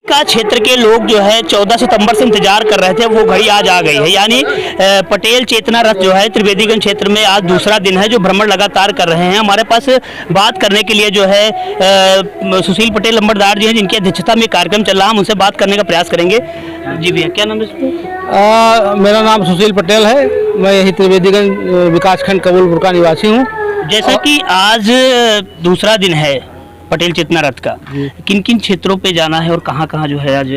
का क्षेत्र के लोग जो है 14 सितंबर से इंतजार कर रहे थे, वो घड़ी आज आ गई है। यानी पटेल चेतना रथ जो है त्रिवेदीगंज क्षेत्र में आज दूसरा दिन है जो भ्रमण लगातार कर रहे हैं। हमारे पास बात करने के लिए जो है सुशील पटेल लंबरदार जी हैं, जिनकी अध्यक्षता में कार्यक्रम चल रहा है। हम उनसे बात करने का प्रयास करेंगे। जी भैया, क्या नाम है? मेरा नाम सुशील पटेल है। मैं यही त्रिवेदीगंज विकासखंड कबूलपुर का निवासी हूँ। जैसा कि आज दूसरा दिन है पटेल चेतना रथ का, किन किन क्षेत्रों पे जाना है और कहाँ कहाँ जो है आज?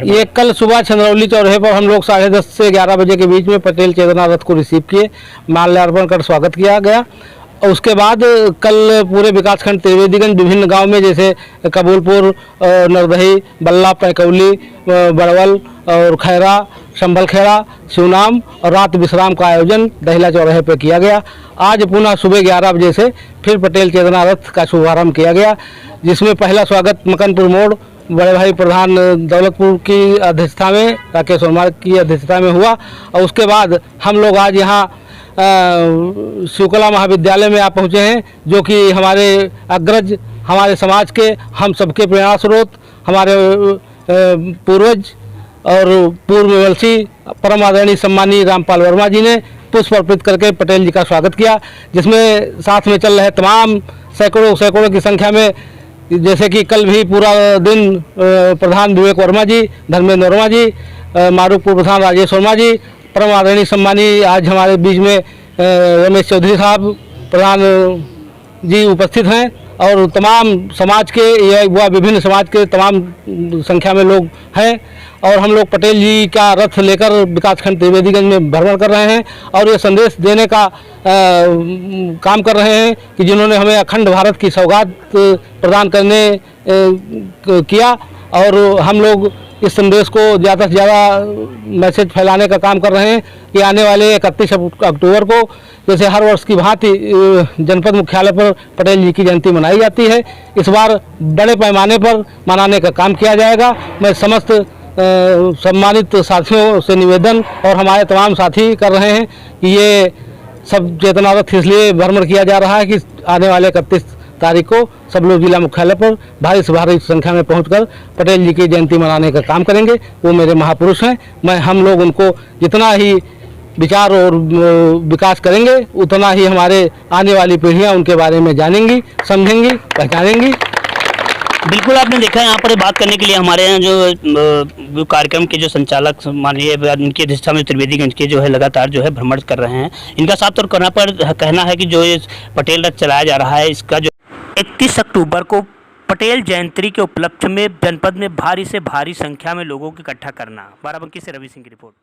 ये कल सुबह चंद्रौली चौराहे पर हम लोग 10:30 से 11 बजे के बीच में पटेल चेतना रथ को रिसीव किए, माल्यार्पण कर स्वागत किया गया। और उसके बाद कल पूरे विकासखंड त्रिवेदीगंज विभिन्न गांव में जैसे कबूलपुर, नरदही, बल्ला, पैकौली, बड़वल और खैरा, संभल खेड़ा, शिवनाम और रात विश्राम का आयोजन दहिला चौराहे पर किया गया। आज पुनः सुबह 11 बजे से फिर पटेल चेतना रथ का शुभारंभ किया गया, जिसमें पहला स्वागत मकनपुर मोड़ बड़े भाई प्रधान दौलतपुर की अध्यक्षता में, राकेश वर्मा की अध्यक्षता में हुआ। और उसके बाद हम लोग आज यहाँ शिवकला महाविद्यालय में आ पहुँचे हैं, जो कि हमारे अग्रज, हमारे समाज के, हम सबके प्रेरणा स्रोत, हमारे पूर्वज और पूर्व मेवलसी परम आदरणीय सम्मानीय रामपाल वर्मा जी ने पुष्प अर्पित करके पटेल जी का स्वागत किया, जिसमें साथ में चल रहे तमाम सैकड़ों की संख्या में, जैसे कि कल भी पूरा दिन प्रधान विवेक वर्मा जी, धर्मेंद्र वर्मा जी, मारूपुर प्रधान राजेश वर्मा जी, परम आदरणीय सम्मानीय आज हमारे बीच में रमेश चौधरी साहब प्रधान जी उपस्थित हैं, और तमाम समाज के या विभिन्न समाज के तमाम संख्या में लोग हैं। और हम लोग पटेल जी का रथ लेकर विकासखंड त्रिवेदीगंज में भ्रमण कर रहे हैं और ये संदेश देने का काम कर रहे हैं कि जिन्होंने हमें अखंड भारत की सौगात प्रदान करने किया, और हम लोग इस संदेश को ज़्यादा से ज़्यादा मैसेज फैलाने का काम कर रहे हैं कि आने वाले 31 अक्टूबर को जैसे हर वर्ष की भांति जनपद मुख्यालय पर पटेल जी की जयंती मनाई जाती है, इस बार बड़े पैमाने पर मनाने का काम किया जाएगा। मैं समस्त सम्मानित साथियों से निवेदन और हमारे तमाम साथी कर रहे हैं कि ये सब चेतना रथ इसलिए भ्रमण किया जा रहा है कि आने वाले 31 तारीख को सब लोग जिला मुख्यालय पर भारी से भारी संख्या में पहुंचकर पटेल जी की जयंती मनाने का काम करेंगे। वो मेरे महापुरुष हैं। हम लोग उनको जितना ही विचार और विकास करेंगे, उतना ही हमारे आने वाली पीढ़ियां उनके बारे में जानेंगी, समझेंगी, पहचानेंगी। बिल्कुल, आपने देखा यहाँ पर बात करने के लिए हमारे यहाँ जो कार्यक्रम के जो संचालक माननीय उनकी अध्यक्षता में त्रिवेदीगंज के जो है लगातार जो है भ्रमण कर रहे हैं। इनका साफ तौर पर कहना है कि जो ये पटेल रथ चलाया जा रहा है, इसका जो 31 अक्टूबर को पटेल जयंती के उपलक्ष्य में जनपद में भारी से भारी संख्या में लोगों को इकट्ठा करना। बाराबंकी से रवि सिंह की रिपोर्ट।